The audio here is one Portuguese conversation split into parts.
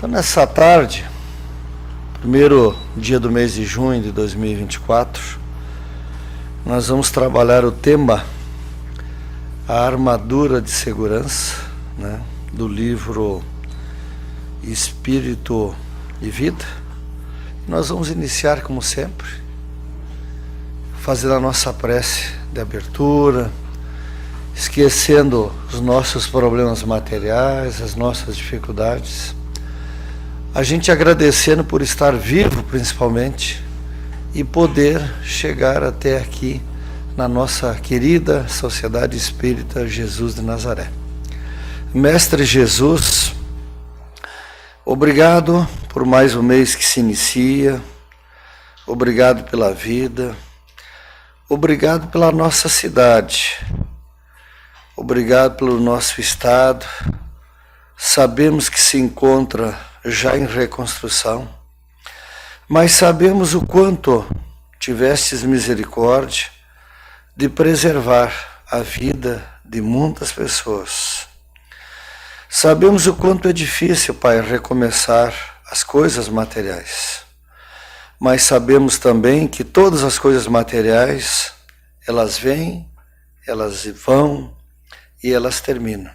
Então, nessa tarde, primeiro dia do mês de junho de 2024, nós vamos trabalhar o tema A Armadura de Segurança, né, do livro Espírito e Vida. Nós vamos iniciar, como sempre, fazendo a nossa prece de abertura, esquecendo os nossos problemas materiais, as nossas dificuldades, a gente agradecendo por estar vivo, principalmente, e poder chegar até aqui na nossa querida Sociedade Espírita Jesus de Nazaré. Mestre Jesus, obrigado por mais um mês que se inicia, obrigado pela vida, obrigado pela nossa cidade, obrigado pelo nosso estado. Sabemos que se encontra já em reconstrução, mas sabemos o quanto tivestes misericórdia de preservar a vida de muitas pessoas. Sabemos o quanto é difícil, Pai, recomeçar as coisas materiais, mas sabemos também que todas as coisas materiais, elas vêm, elas vão e elas terminam.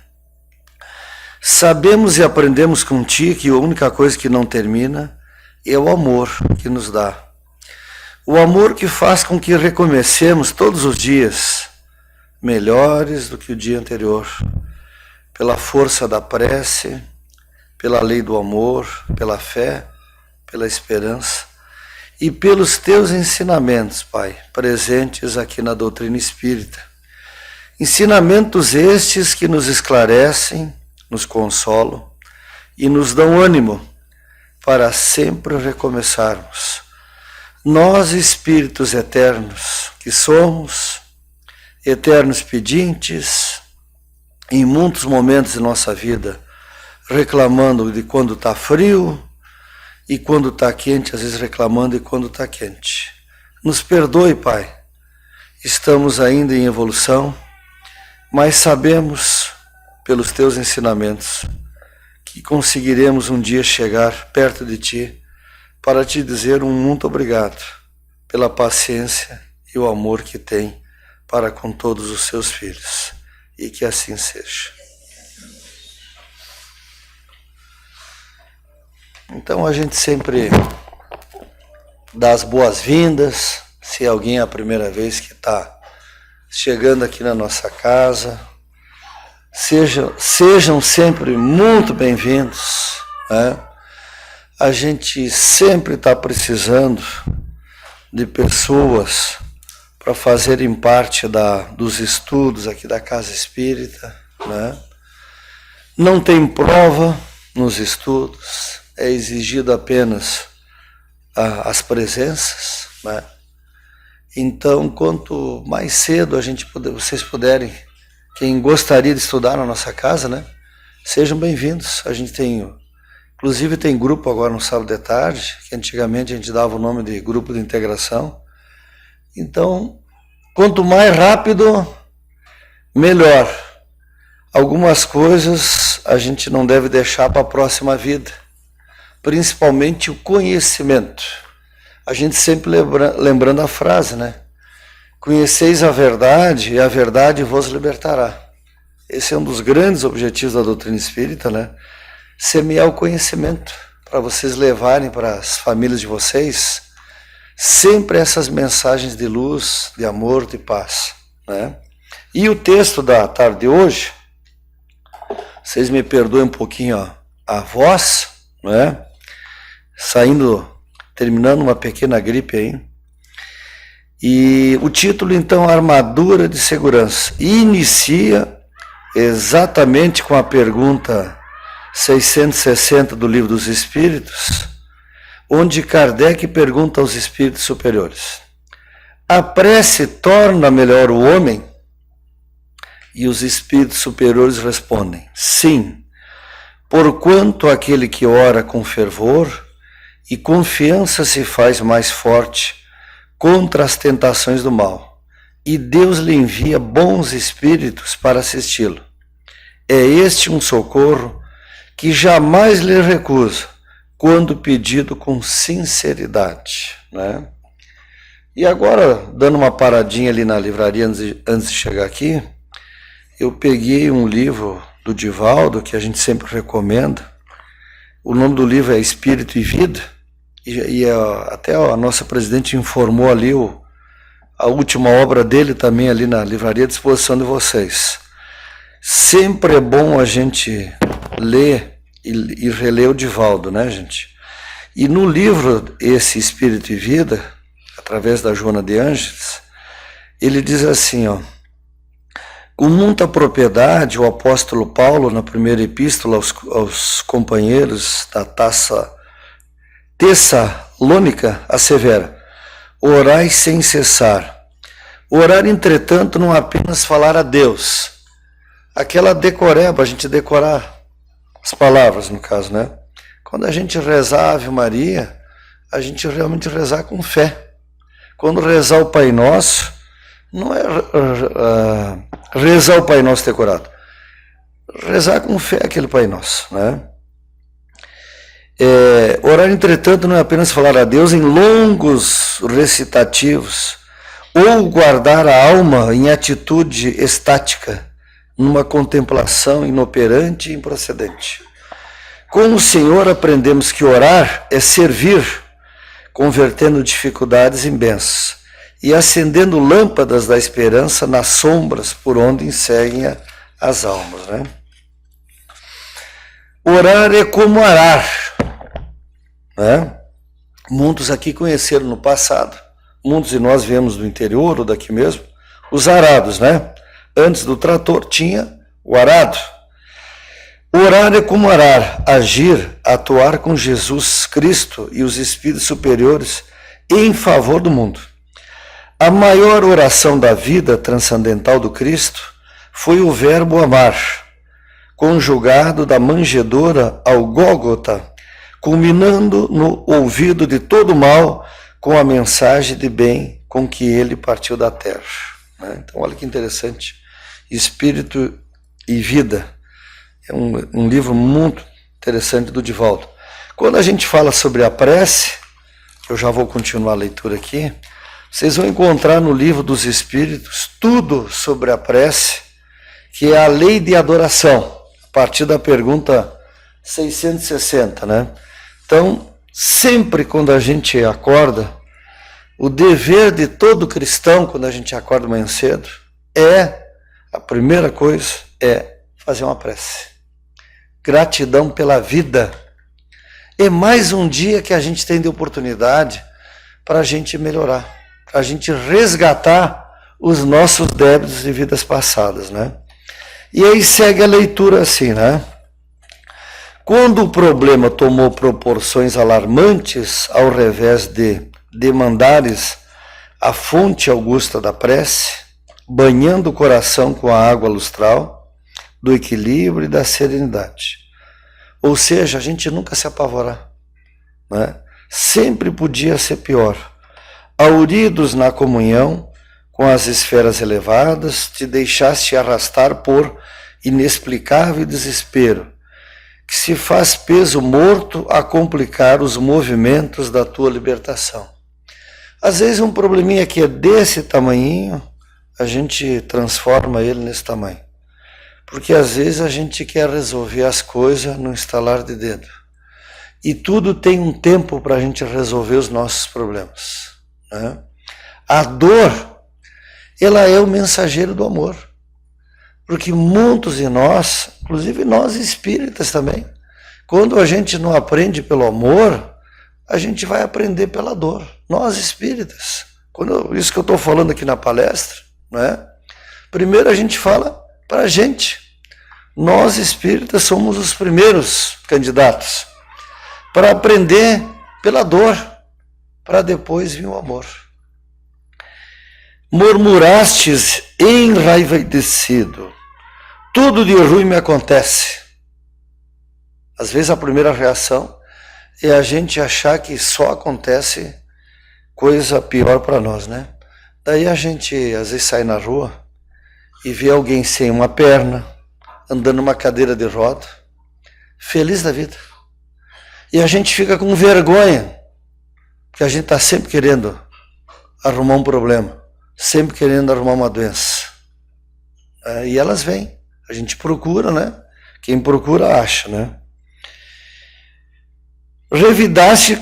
Sabemos e aprendemos contigo que a única coisa que não termina é o amor que nos dá. O amor que faz com que recomecemos todos os dias melhores do que o dia anterior, pela força da prece, pela lei do amor, pela fé, pela esperança e pelos teus ensinamentos, Pai, presentes aqui na doutrina espírita. Ensinamentos estes que nos esclarecem, nos consolam e nos dão ânimo para sempre recomeçarmos. Nós, espíritos eternos que somos, eternos pedintes, em muitos momentos de nossa vida, reclamando de quando está frio e quando está quente, às vezes reclamando de quando está quente. Nos perdoe, Pai, estamos ainda em evolução, mas sabemos pelos teus ensinamentos que conseguiremos um dia chegar perto de ti para te dizer um muito obrigado pela paciência e o amor que tem para com todos os seus filhos, e que assim seja. Então a gente sempre dá as boas-vindas, se alguém é a primeira vez que está chegando aqui na nossa casa, sejam sempre muito bem-vindos, né? A gente sempre está precisando de pessoas para fazerem parte dos estudos aqui da Casa Espírita, né? Não tem prova nos estudos, é exigido apenas as presenças, né? Então, quanto mais cedo vocês puderem, quem gostaria de estudar na nossa casa, né? Sejam bem-vindos. A gente inclusive tem grupo agora no sábado de tarde, que antigamente a gente dava o nome de grupo de integração. Então, quanto mais rápido, melhor. Algumas coisas a gente não deve deixar para a próxima vida, principalmente o conhecimento. A gente sempre lembrando a frase, né? Conheceis a verdade e a verdade vos libertará. Esse é um dos grandes objetivos da doutrina espírita, né? Semear o conhecimento, para vocês levarem para as famílias de vocês sempre essas mensagens de luz, de amor, de paz, né? E o texto da tarde de hoje, vocês me perdoem um pouquinho a voz, né? Terminando uma pequena gripe aí. E o título, então, Armadura de Segurança, inicia exatamente com a pergunta 660 do Livro dos Espíritos, onde Kardec pergunta aos espíritos superiores: a prece torna melhor o homem? E os espíritos superiores respondem: sim, porquanto aquele que ora com fervor e confiança se faz mais forte contra as tentações do mal, e Deus lhe envia bons espíritos para assisti-lo. É este um socorro que jamais lhe recuso, quando pedido com sinceridade, né? E agora, dando uma paradinha ali na livraria antes de chegar aqui, eu peguei um livro do Divaldo, que a gente sempre recomenda. O nome do livro é Espírito e Vida, até a nossa presidente informou ali a última obra dele também ali na livraria à disposição de vocês. Sempre é bom a gente ler e reler o Divaldo, né, gente? E no livro esse Espírito e Vida, através da Joana de Ângeles, ele diz assim, ó: com muita propriedade, o apóstolo Paulo, na primeira epístola aos companheiros da Tessalônica, assevera: orai sem cessar. Orar, entretanto, não apenas falar a Deus. Aquela decoreba, a gente decorar as palavras, no caso, né? Quando a gente rezar a Ave Maria, a gente realmente rezar com fé. Quando rezar o Pai Nosso, não é rezar o Pai Nosso decorado. Rezar com fé aquele Pai Nosso, né? Orar, entretanto, não é apenas falar a Deus em longos recitativos, ou guardar a alma em atitude estática, numa contemplação inoperante e improcedente. Com o Senhor aprendemos que orar é servir, convertendo dificuldades em bênçãos e acendendo lâmpadas da esperança nas sombras por onde seguem as almas, né? Orar é como arar, né? Muitos aqui conheceram no passado, muitos de nós viemos do interior ou daqui mesmo, os arados, né? Antes do trator tinha o arado. Orar é como arar, agir, atuar com Jesus Cristo e os espíritos superiores em favor do mundo. A maior oração da vida transcendental do Cristo foi o verbo amar, conjugado da manjedoura ao Gólgota, culminando no ouvido de todo mal com a mensagem de bem com que ele partiu da terra. Então, olha que interessante. Espírito e Vida. É um livro muito interessante do Divaldo. Quando a gente fala sobre a prece, eu já vou continuar a leitura aqui, vocês vão encontrar no livro dos Espíritos tudo sobre a prece, que é a lei de adoração, a partir da pergunta 660, né? Então, sempre quando a gente acorda, o dever de todo cristão, quando a gente acorda manhã cedo, a primeira coisa é fazer uma prece. Gratidão pela vida. É mais um dia que a gente tem de oportunidade para a gente melhorar, para a gente resgatar os nossos débitos de vidas passadas, né? E aí segue a leitura assim, né? Quando o problema tomou proporções alarmantes, ao revés de demandares a fonte augusta da prece, banhando o coração com a água lustral do equilíbrio e da serenidade. Ou seja, a gente nunca se apavorar, né? Sempre podia ser pior. Auridos na comunhão com as esferas elevadas, te deixaste arrastar por inexplicável desespero, que se faz peso morto a complicar os movimentos da tua libertação. Às vezes um probleminha que é desse tamanhinho, a gente transforma ele nesse tamanho. Porque às vezes a gente quer resolver as coisas no estalar de dedo. E tudo tem um tempo para a gente resolver os nossos problemas, né? A dor, ela é o mensageiro do amor. Porque muitos de nós, inclusive nós espíritas também, quando a gente não aprende pelo amor, a gente vai aprender pela dor. Nós espíritas, isso que eu estou falando aqui na palestra, né? Primeiro a gente fala para a gente. Nós espíritas somos os primeiros candidatos para aprender pela dor, para depois vir o amor. Murmurastes enraivecido, tudo de ruim me acontece. Às vezes a primeira reação é a gente achar que só acontece coisa pior para nós, né? Daí a gente às vezes sai na rua e vê alguém sem uma perna, andando numa cadeira de roda, feliz da vida. E a gente fica com vergonha, porque a gente está sempre querendo arrumar um problema, sempre querendo arrumar uma doença. E elas vêm, a gente procura, né? Quem procura acha, né? Revidaste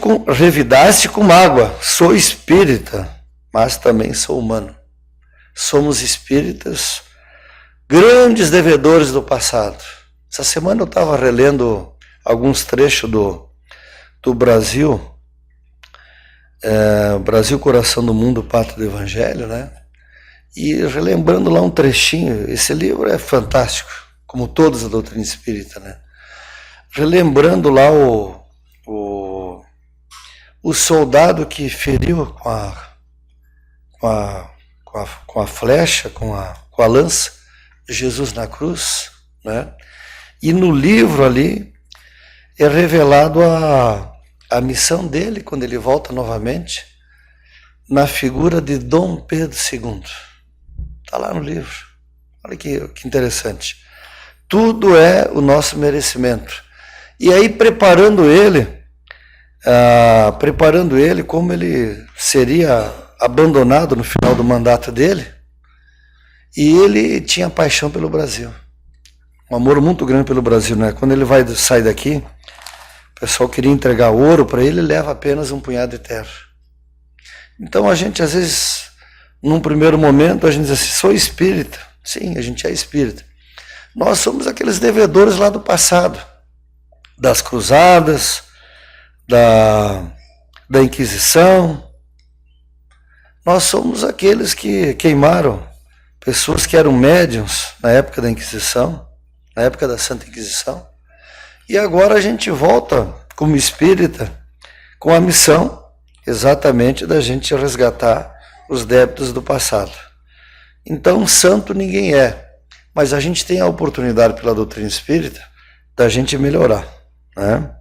com mágoa, sou espírita, mas também sou humano. Somos espíritas, grandes devedores do passado. Essa semana eu estava relendo alguns trechos do Brasil, Brasil, Coração do Mundo, Pátria do Evangelho, né? E relembrando lá um trechinho, esse livro é fantástico, como todos a doutrina espírita, né? Relembrando lá o soldado que feriu com a flecha, com a lança, Jesus na cruz, né? E no livro ali é revelado a missão dele quando ele volta novamente na figura de Dom Pedro II. Está lá no livro. Olha que interessante. Tudo é o nosso merecimento. E aí preparando ele como ele seria abandonado no final do mandato dele, e ele tinha paixão pelo Brasil. Um amor muito grande pelo Brasil, né? Quando ele sai daqui, o pessoal queria entregar ouro para ele, leva apenas um punhado de terra. Então a gente, às vezes, num primeiro momento, a gente diz assim, sou espírita. Sim, a gente é espírita. Nós somos aqueles devedores lá do passado, das cruzadas, da Inquisição. Nós somos aqueles que queimaram pessoas que eram médiuns na época da Inquisição, na época da Santa Inquisição. E agora a gente volta como espírita com a missão exatamente da gente resgatar os débitos do passado. Então, santo ninguém é, mas a gente tem a oportunidade pela doutrina espírita da gente melhorar, né?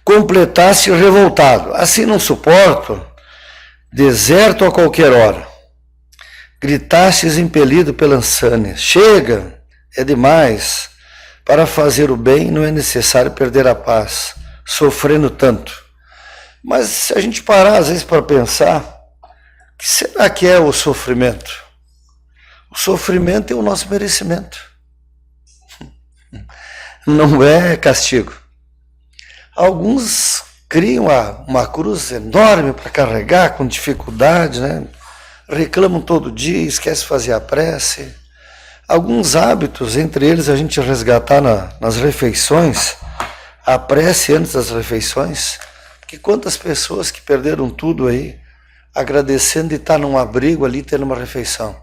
Completasse revoltado, assim não suporto, deserto a qualquer hora. Gritastes impelido pela insânia, chega, é demais, para fazer o bem não é necessário perder a paz, sofrendo tanto. Mas se a gente parar às vezes para pensar, o que será que é o sofrimento? O sofrimento é o nosso merecimento. Não é castigo. Alguns criam uma cruz enorme para carregar com dificuldade, né? Reclamam todo dia, esquecem de fazer a prece. Alguns hábitos, entre eles a gente resgatar nas refeições, a prece antes das refeições, que quantas pessoas que perderam tudo aí, agradecendo de estar num abrigo ali, tendo uma refeição.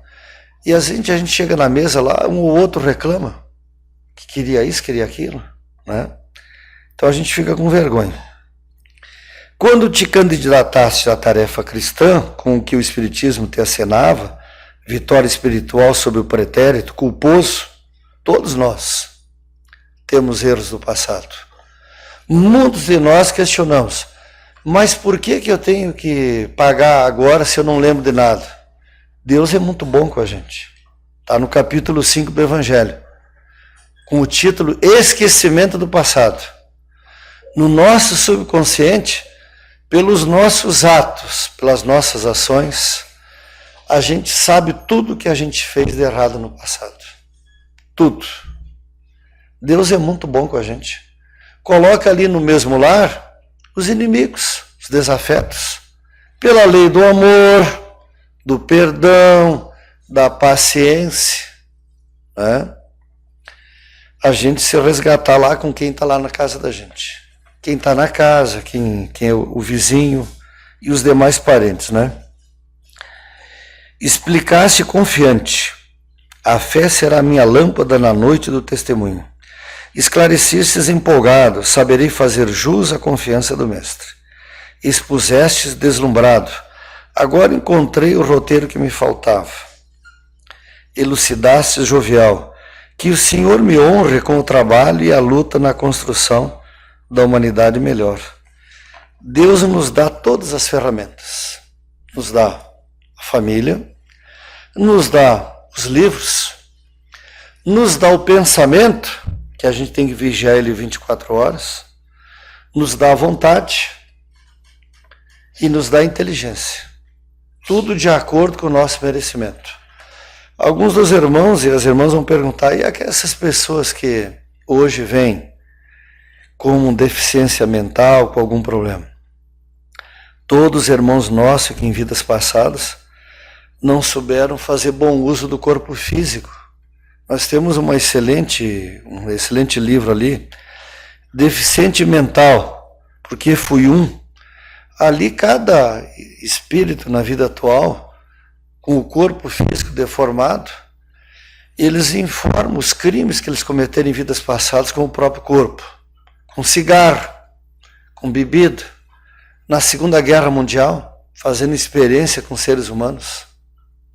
E a gente chega na mesa lá, um ou outro reclama, que queria isso, queria aquilo, né? Então a gente fica com vergonha. Quando te candidataste à tarefa cristã, com o que o Espiritismo te acenava, vitória espiritual sobre o pretérito, culposo, todos nós temos erros do passado. Muitos de nós questionamos, mas por que eu tenho que pagar agora se eu não lembro de nada? Deus é muito bom com a gente. Está no capítulo 5 do Evangelho, com o título Esquecimento do Passado. No nosso subconsciente, pelos nossos atos, pelas nossas ações, a gente sabe tudo que a gente fez de errado no passado. Tudo. Deus é muito bom com a gente. Coloca ali no mesmo lar os inimigos, os desafetos, pela lei do amor, do perdão, da paciência, né? A gente se resgatar lá com quem está lá na casa da gente. Quem está na casa, quem é o vizinho e os demais parentes, né? Explicasse confiante, a fé será minha lâmpada na noite do testemunho. Esclarecistes empolgado, saberei fazer jus à confiança do mestre. Expusestes deslumbrado, agora encontrei o roteiro que me faltava. Elucidastes jovial, que o Senhor me honre com o trabalho e a luta na construção da humanidade melhor. Deus nos dá todas as ferramentas. Nos dá a família, nos dá os livros, nos dá o pensamento, que a gente tem que vigiar ele 24 horas, nos dá vontade e nos dá inteligência. Tudo de acordo com o nosso merecimento. Alguns dos irmãos e as irmãs vão perguntar, e essas pessoas que hoje vêm com deficiência mental, com algum problema? Todos os irmãos nossos que em vidas passadas não souberam fazer bom uso do corpo físico. Nós temos um excelente livro ali, Deficiente Mental, porque fui um. Ali cada espírito na vida atual, com o corpo físico deformado, eles informam os crimes que eles cometeram em vidas passadas com o próprio corpo, com cigarro, com bebida, na Segunda Guerra Mundial, fazendo experiência com seres humanos,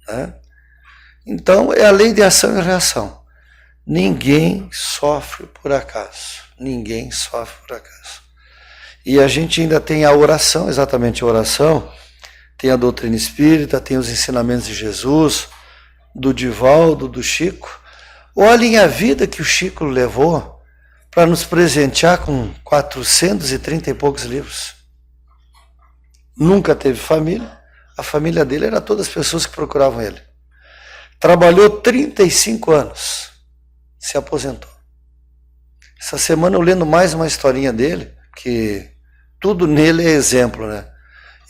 né? Então, é a lei de ação e reação. Ninguém sofre por acaso. Ninguém sofre por acaso. E a gente ainda tem a oração, exatamente a oração, tem a doutrina espírita, tem os ensinamentos de Jesus, do Divaldo, do Chico. Olhem a vida que o Chico levou para nos presentear com 430 e poucos livros. Nunca teve família, a família dele era todas as pessoas que procuravam ele. Trabalhou 35 anos, se aposentou. Essa semana eu lendo mais uma historinha dele, que tudo nele é exemplo, né?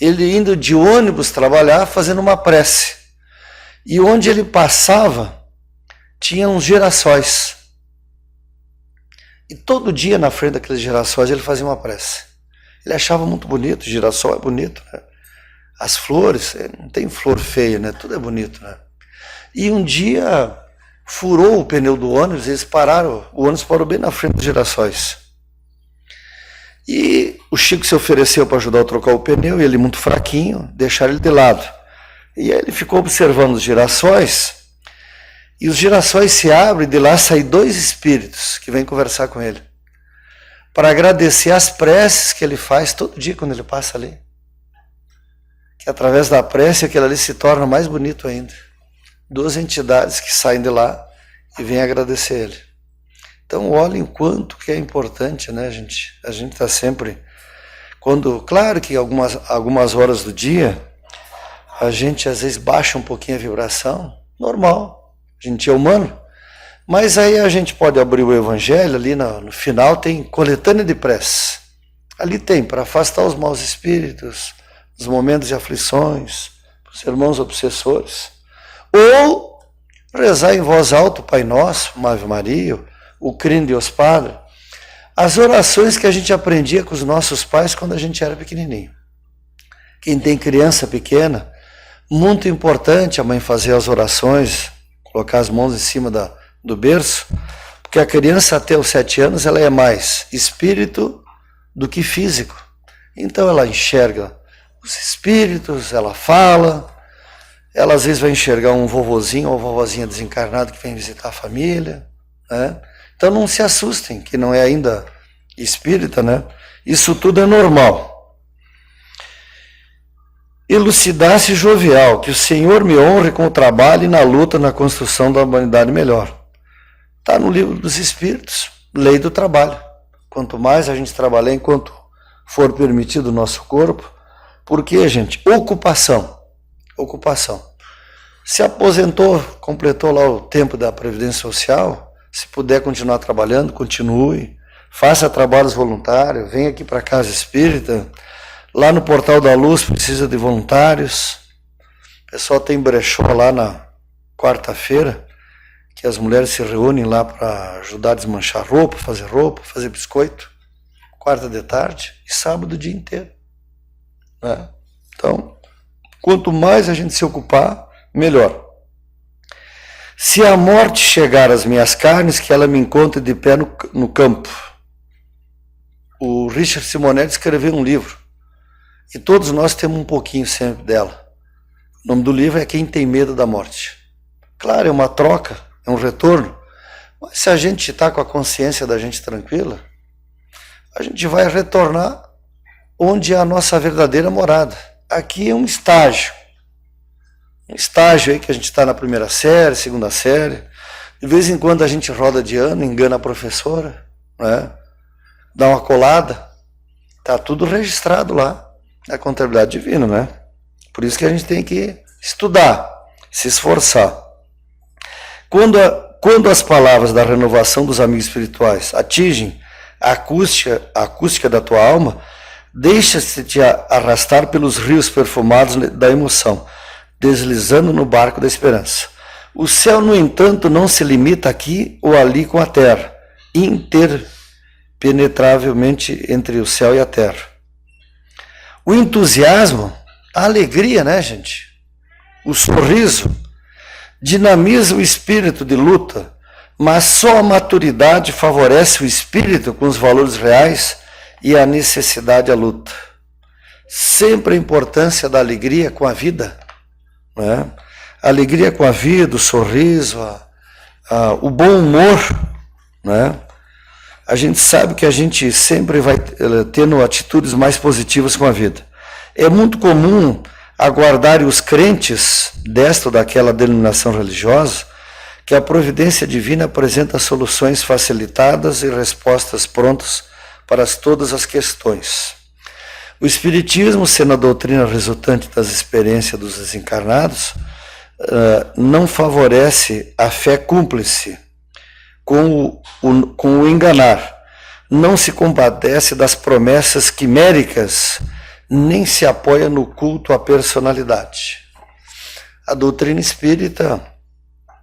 Ele indo de ônibus trabalhar, fazendo uma prece. E onde ele passava, tinha uns girassóis. E todo dia na frente daqueles girassóis ele fazia uma prece. Ele achava muito bonito, girassol é bonito, né? As flores, não tem flor feia, né? Tudo é bonito, né? E um dia furou o pneu do ônibus, eles pararam, o ônibus parou bem na frente dos girassóis. E o Chico se ofereceu para ajudar a trocar o pneu, e ele muito fraquinho, deixaram ele de lado. E aí ele ficou observando os girassóis, e os girassóis se abrem, e de lá saem dois espíritos que vêm conversar com ele, para agradecer as preces que ele faz todo dia quando ele passa ali. Que através da prece aquilo ali se torna mais bonito ainda. Duas entidades que saem de lá e vêm agradecer ele. Então olhem o quanto que é importante, né, gente? A gente está sempre... Claro que algumas horas do dia, a gente às vezes baixa um pouquinho a vibração, normal, a gente é humano, mas aí a gente pode abrir o Evangelho, ali no final tem coletânea de prece. Ali tem, para afastar os maus espíritos, os momentos de aflições, os irmãos obsessores. Ou rezar em voz alta o Pai Nosso, uma Ave Maria, o Cristo Deus Padre, as orações que a gente aprendia com os nossos pais quando a gente era pequenininho. Quem tem criança pequena, muito importante a mãe fazer as orações, colocar as mãos em cima do berço, porque a criança até os 7 anos ela é mais espírito do que físico. Então ela enxerga os espíritos, ela fala, ela às vezes vai enxergar um vovozinho ou vovozinha desencarnado que vem visitar a família, né? Então não se assustem, que não é ainda espírita, né? Isso tudo é normal. Elucidar-se jovial, que o Senhor me honre com o trabalho e na luta na construção da humanidade melhor. Está no livro dos Espíritos, lei do trabalho. Quanto mais a gente trabalhar enquanto for permitido o nosso corpo, porque, gente, ocupação. Se aposentou, completou lá o tempo da Previdência Social, se puder continuar trabalhando, continue, faça trabalhos voluntários, venha aqui para a Casa Espírita, lá no Portal da Luz precisa de voluntários, o pessoal tem brechó lá na quarta-feira, que as mulheres se reúnem lá para ajudar a desmanchar roupa, fazer biscoito, quarta de tarde e sábado o dia inteiro, né? Então, quanto mais a gente se ocupar, melhor. Se a morte chegar às minhas carnes, que ela me encontre de pé no campo. O Richard Simonetti escreveu um livro, e todos nós temos um pouquinho sempre dela. O nome do livro é Quem Tem Medo da Morte. Claro, é uma troca, é um retorno, mas se a gente está com a consciência da gente tranquila, a gente vai retornar onde é a nossa verdadeira morada. Aqui é um estágio aí que a gente está na primeira série, segunda série, de vez em quando a gente roda de ano, engana a professora, né? Dá uma colada, Está tudo registrado lá na contabilidade divina, né? Por isso que a gente tem que estudar, se esforçar. Quando as palavras da renovação dos amigos espirituais atingem a acústica da tua alma, deixa-se te arrastar pelos rios perfumados da emoção, deslizando no barco da esperança. O céu, no entanto, não se limita aqui ou ali com a terra, interpenetravelmente entre o céu e a terra. O entusiasmo, a alegria, né, gente? O sorriso dinamiza o espírito de luta, mas só a maturidade favorece o espírito com os valores reais e a necessidade à luta. Sempre a importância da alegria com a vida, né? A alegria com a vida, o sorriso, o bom humor, né? A gente sabe que a gente sempre vai tendo atitudes mais positivas com a vida. É muito comum aguardarem os crentes desta ou daquela denominação religiosa que a providência divina apresenta soluções facilitadas e respostas prontas para todas as questões. O Espiritismo, sendo a doutrina resultante das experiências dos desencarnados, não favorece a fé cúmplice com o enganar, não se compadece das promessas quiméricas, nem se apoia no culto à personalidade. A doutrina espírita,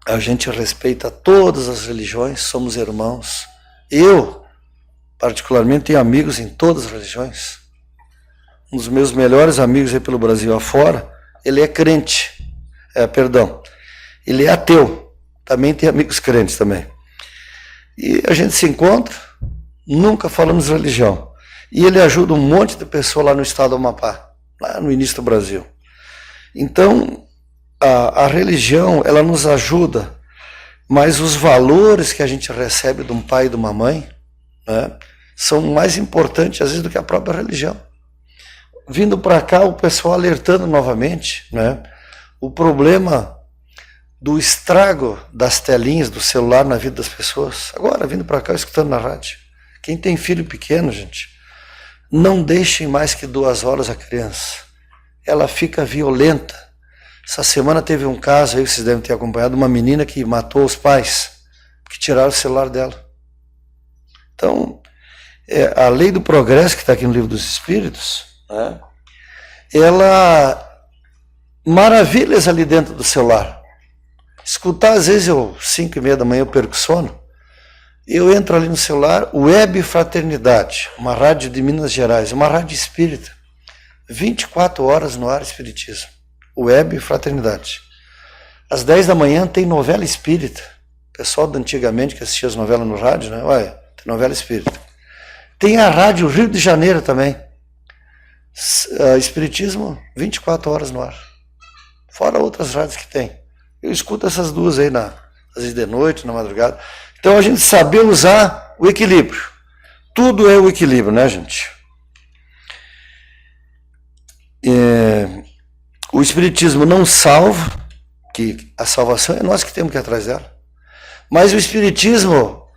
a gente respeita todas as religiões, somos irmãos. Eu, particularmente, tenho amigos em todas as religiões. Um dos meus melhores amigos aí pelo Brasil afora, ele é crente. Ele é ateu. Também tem amigos crentes também. E a gente se encontra, nunca falamos de religião. E ele ajuda um monte de pessoas lá no estado do Amapá, lá no início do Brasil. Então, a religião, ela nos ajuda, mas os valores que a gente recebe de um pai e de uma mãe, né, são mais importantes, às vezes, do que a própria religião. Vindo para cá, o pessoal alertando novamente, né, o problema do estrago das telinhas do celular na vida das pessoas. Agora, vindo para cá, escutando na rádio. Quem tem filho pequeno, gente, não deixem mais que 2 horas a criança. Ela fica violenta. Essa semana teve um caso aí, vocês devem ter acompanhado, uma menina que matou os pais, que tiraram o celular dela. Então, a lei do progresso, que está aqui no Livro dos Espíritos, né, ela maravilhas ali dentro do celular. Escutar, às vezes, 5h30 da manhã eu perco sono, eu entro ali no celular, Web Fraternidade, uma rádio de Minas Gerais, uma rádio espírita, 24 horas no ar espiritismo, Web Fraternidade. Às 10 da manhã tem novela espírita, o pessoal de antigamente que assistia as novelas no rádio, né? Olha, tem novela espírita. Tem a rádio Rio de Janeiro também, espiritismo 24 horas no ar, fora outras rádios que tem. Eu escuto essas duas aí, às vezes de noite, na madrugada. Então a gente saber usar o equilíbrio. Tudo é o equilíbrio, né, gente? O Espiritismo não salva, que a salvação é nós que temos que ir atrás dela. Mas o Espiritismo,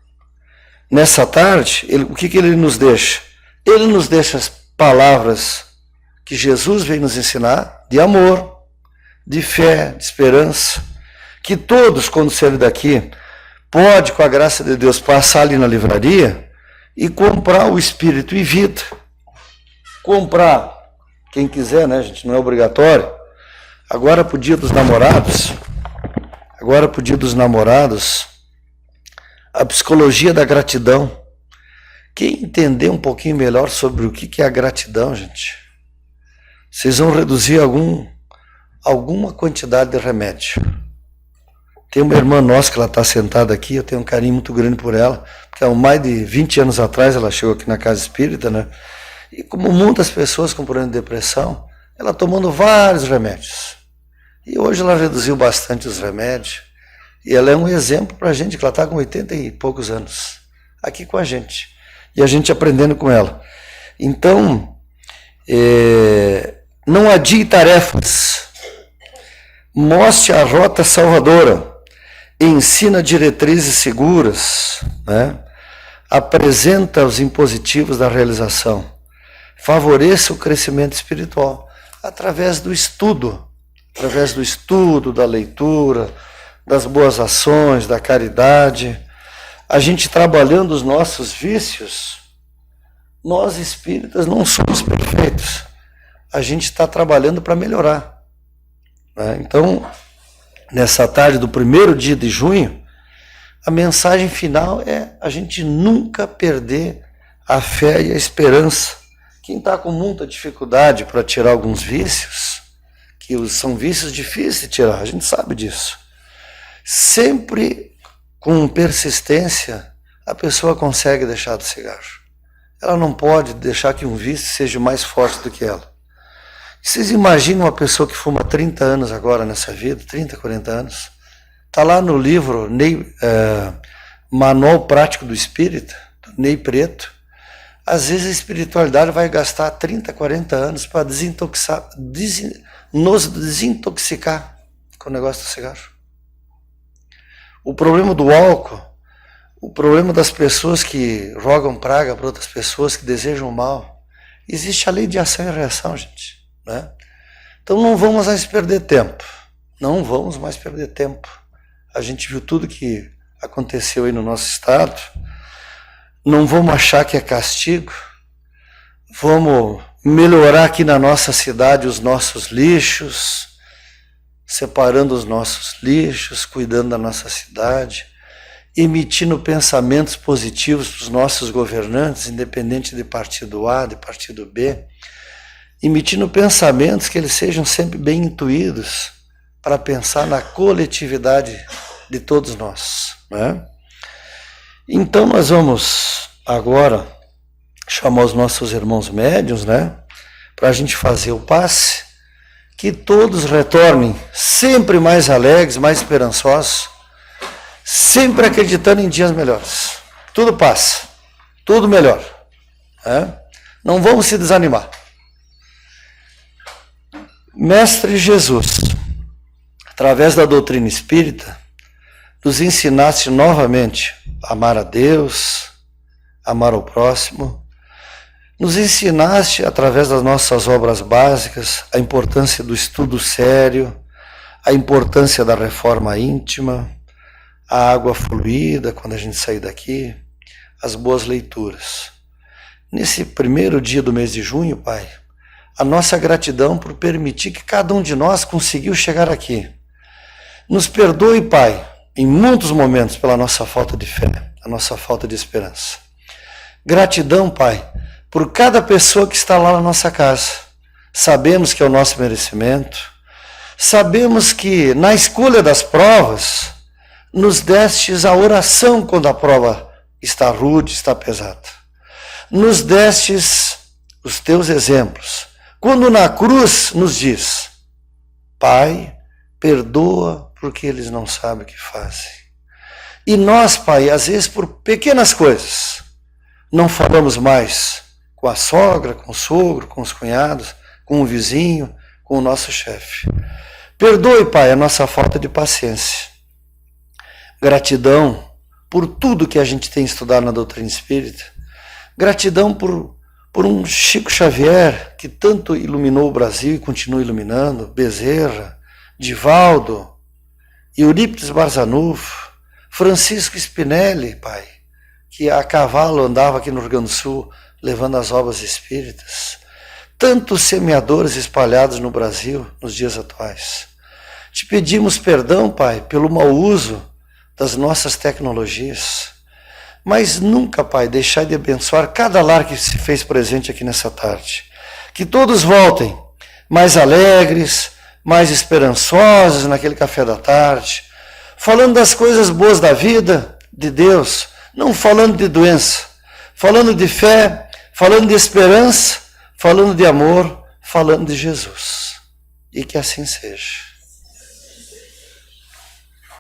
nessa tarde, o que ele nos deixa? Ele nos deixa as palavras que Jesus veio nos ensinar, de amor, de fé, de esperança, que todos, quando saírem daqui, pode, com a graça de Deus, passar ali na livraria e comprar o Espírito e Vida. Comprar, quem quiser, né, gente, não é obrigatório. Agora, pro Dia dos Namorados, a psicologia da gratidão. Quem entender um pouquinho melhor sobre o que é a gratidão, gente, vocês vão reduzir alguma quantidade de remédio. Tem uma irmã nossa que ela está sentada aqui, eu tenho um carinho muito grande por ela, porque há mais de 20 anos atrás ela chegou aqui na Casa Espírita, né? E como muitas pessoas com problema de depressão, ela tomando vários remédios. E hoje ela reduziu bastante os remédios, e ela é um exemplo para a gente, que ela está com 80 e poucos anos, aqui com a gente, e a gente aprendendo com ela. Então, não adie tarefas, mostre a rota salvadora, ensina diretrizes seguras, né? Apresenta os impositivos da realização, favoreça o crescimento espiritual através do estudo, da leitura, das boas ações, da caridade. A gente trabalhando os nossos vícios, nós espíritas não somos perfeitos. A gente está trabalhando para melhorar. Então, nessa tarde do primeiro dia de junho, a mensagem final é a gente nunca perder a fé e a esperança. Quem está com muita dificuldade para tirar alguns vícios, que são vícios difíceis de tirar, a gente sabe disso. Sempre com persistência, a pessoa consegue deixar do cigarro. Ela não pode deixar que um vício seja mais forte do que ela. Vocês imaginam uma pessoa que fuma 30 anos agora nessa vida, 30, 40 anos, está lá no livro Manual Prático do Espírita, do Ney Preto. Às vezes a espiritualidade vai gastar 30, 40 anos para nos desintoxicar com o negócio do cigarro. O problema do álcool, o problema das pessoas que rogam praga para outras pessoas que desejam mal, existe a lei de ação e reação, gente. Né? Então não vamos mais perder tempo. Não vamos mais perder tempo. A gente viu tudo que aconteceu aí no nosso estado. Não vamos achar que é castigo. Vamos melhorar aqui na nossa cidade os nossos lixos, separando os nossos lixos, cuidando da nossa cidade, emitindo pensamentos positivos para os nossos governantes, independente de partido A, de partido B, emitindo pensamentos que eles sejam sempre bem intuídos para pensar na coletividade de todos nós. Né? Então nós vamos agora chamar os nossos irmãos médiuns, né, para a gente fazer o passe, que todos retornem sempre mais alegres, mais esperançosos, sempre acreditando em dias melhores. Tudo passa, tudo melhor. Né? Não vamos se desanimar. Mestre Jesus, através da doutrina espírita, nos ensinaste novamente a amar a Deus, amar o próximo. Nos ensinaste, através das nossas obras básicas, a importância do estudo sério, a importância da reforma íntima, a água fluida quando a gente sair daqui, as boas leituras. Nesse primeiro dia do mês de junho, Pai, a nossa gratidão por permitir que cada um de nós conseguiu chegar aqui. Nos perdoe, Pai, em muitos momentos pela nossa falta de fé, a nossa falta de esperança. Gratidão, Pai, por cada pessoa que está lá na nossa casa. Sabemos que é o nosso merecimento. Sabemos que na escolha das provas, nos destes a oração quando a prova está rude, está pesada. Nos destes os teus exemplos. Quando na cruz nos diz, Pai, perdoa porque eles não sabem o que fazem. E nós, Pai, às vezes por pequenas coisas, não falamos mais com a sogra, com o sogro, com os cunhados, com o vizinho, com o nosso chefe. Perdoe, Pai, a nossa falta de paciência. Gratidão por tudo que a gente tem estudado na doutrina espírita. Gratidão por um Chico Xavier que tanto iluminou o Brasil e continua iluminando, Bezerra, Divaldo, Eurípides Barzanufo, Francisco Spinelli, Pai, que a cavalo andava aqui no Rio Grande do Sul levando as obras espíritas. Tantos semeadores espalhados no Brasil nos dias atuais. Te pedimos perdão, Pai, pelo mau uso das nossas tecnologias. Mas nunca, Pai, deixai de abençoar cada lar que se fez presente aqui nessa tarde. Que todos voltem mais alegres, mais esperançosos naquele café da tarde, falando das coisas boas da vida, de Deus, não falando de doença, falando de fé, falando de esperança, falando de amor, falando de Jesus. E que assim seja.